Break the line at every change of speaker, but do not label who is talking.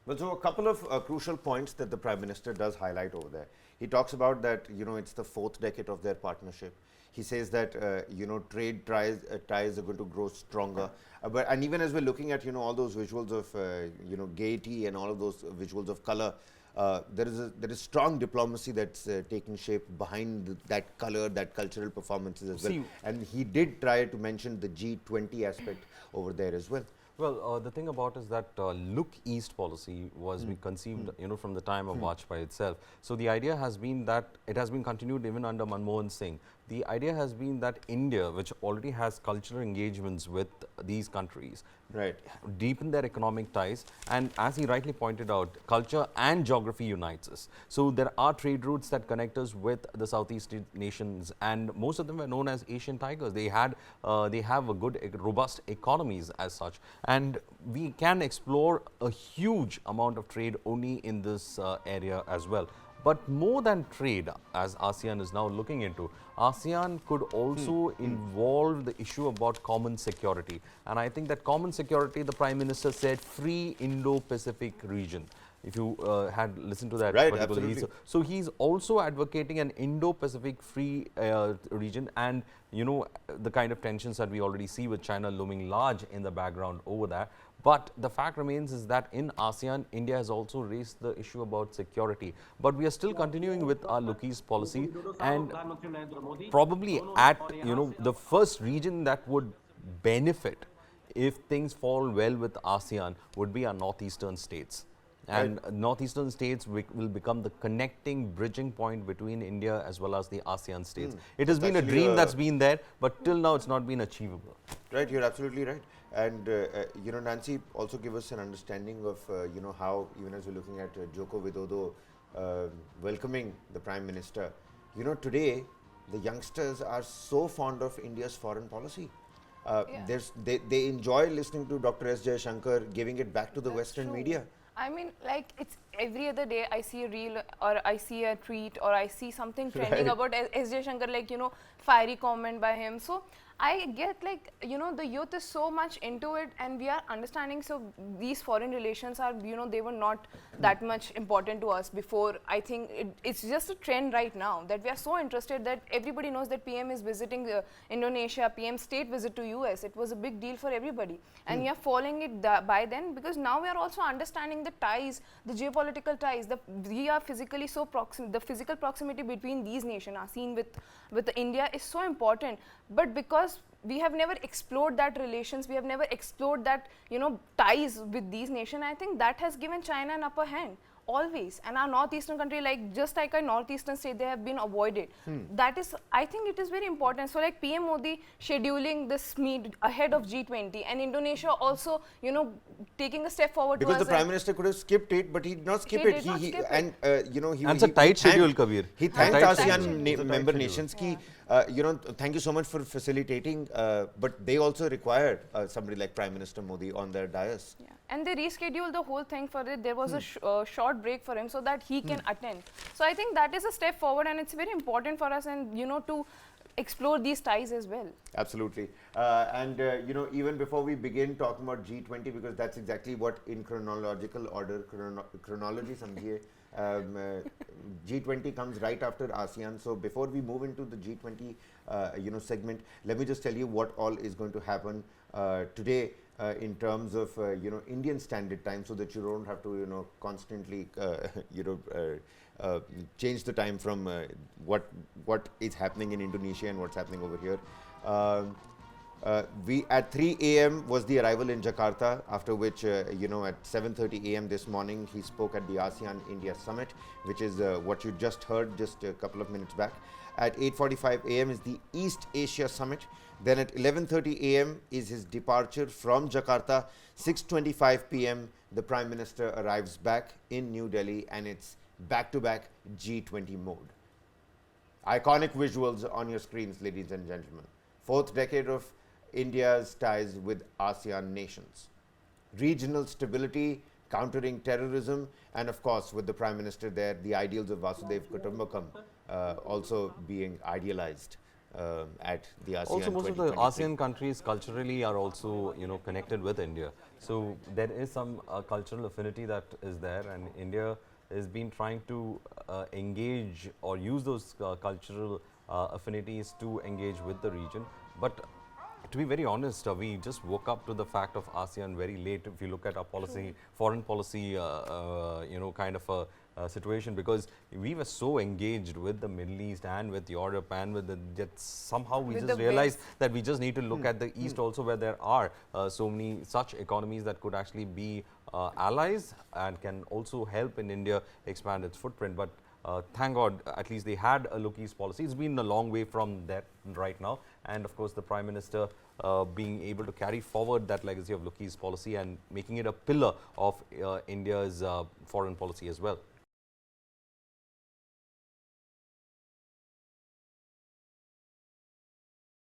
Well, so a couple of crucial points that the Prime Minister does highlight over there. He talks about that, it's the fourth decade of their partnership. He says that, trade ties are going to grow stronger. And even as we're looking at, all those visuals of, gaiety and all of those visuals of color, there is strong diplomacy that's taking shape behind that color, that cultural performances as well. And he did try to mention the G20 aspect over there as well.
Well, the thing about is that look east policy was conceived, from the time of Vajpayee itself. So the idea has been that it has been continued even under Manmohan Singh. The idea has been that India, which already has cultural engagements with these countries, deepen their economic ties, and as he rightly pointed out, culture and geography unites us. So there are trade routes that connect us with the Southeast nations, and most of them were known as Asian tigers. They have a good, robust economies as such, and we can explore a huge amount of trade only in this area as well. But more than trade, as ASEAN is now looking into, ASEAN could also involve the issue about common security. And I think that common security, the Prime Minister said, free Indo-Pacific region. If you had listened to that,
absolutely.
So he's also advocating an Indo-Pacific free region, and the kind of tensions that we already see with China looming large in the background over there. But the fact remains is that in ASEAN, India has also raised the issue about security. But we are still continuing with our look east policy, and probably at the first region that would benefit if things fall well with ASEAN would be our northeastern states. And northeastern states will become the connecting, bridging point between India as well as the ASEAN states. It has been a dream that's been there, but till now it's not been achievable.
Right, you're absolutely right. And, Nancy, also give us an understanding of, how, even as we're looking at Joko Widodo welcoming the Prime Minister, today the youngsters are so fond of India's foreign policy. They enjoy listening to Dr. S. Jaishankar, giving it back to the Western media.
I mean, like, it's every other day I see a reel or I see a tweet or I see something trending about S. Jaishankar, like, fiery comment by him. So I get, like, the youth is so much into it, and we are understanding. So these foreign relations are, they were not that much important to us before. I think it's just a trend right now that we are so interested that everybody knows that PM is visiting Indonesia, PM state visit to US. It was a big deal for everybody. And we are following it by then, because now we are also understanding the ties, the geopolitical ties. We are physically so proximate. The physical proximity between these nations, ASEAN with India, is so important. But because we have never explored that relations, we have never explored that, ties with these nations, I think that has given China an upper hand. Always. And our northeastern country, just like a northeastern state, they have been avoided. That is, I think it is very important. So like PM Modi scheduling this meet ahead of G20, and Indonesia also, taking a step forward.
Because the Prime Minister could have skipped it, but he did not skip it.
And it's a tight schedule, Kabir.
He thanked ASEAN member nations. Thank you so much for facilitating, but they also required somebody like Prime Minister Modi on their dais.
Yeah. And they rescheduled the whole thing for it. There was a short break for him so that he can attend. So I think that is a step forward, and it's very important for us, and to explore these ties as well.
Absolutely. Even before we begin talking about G20, because that's exactly what in chronological order, chronology samjhiye, G20 comes right after ASEAN. So before we move into the G20 segment, let me just tell you what all is going to happen today in terms of Indian Standard Time, so that you don't have to constantly change the time from what is happening in Indonesia and what's happening over here. We at 3 a.m. was the arrival in Jakarta, after which at 7:30 a.m. this morning he spoke at the ASEAN India Summit, which is what you just heard just a couple of minutes back. At 8:45 a.m. is the East Asia Summit. Then at 11:30 a.m. is his departure from Jakarta. 6:25 p.m. the Prime Minister arrives back in New Delhi, and it's back-to-back G20 mode. Iconic visuals on your screens, ladies and gentlemen. Fourth decade of India's ties with ASEAN nations. Regional stability, countering terrorism, and of course, with the Prime Minister there, the ideals of Vasudhaiva Kutumbakam also being idealized. at the ASEAN
Also, most of the
2023.
ASEAN countries culturally are also, connected with India. So there is some cultural affinity that is there, and India has been trying to engage or use those cultural affinities to engage with the region. But to be very honest, we just woke up to the fact of ASEAN very late. If you look at our policy, foreign policy, kind of a situation, because we were so engaged with the Middle East and with Europe and with the yet somehow we
With
just
the
realized
West.
that we just need to look at the East also, where there are so many such economies that could actually be allies and can also help in India expand its footprint. But thank God, at least they had a look east policy. It's been a long way from that right now, and of course the Prime Minister being able to carry forward that legacy of look east policy and making it a pillar of India's foreign policy as well.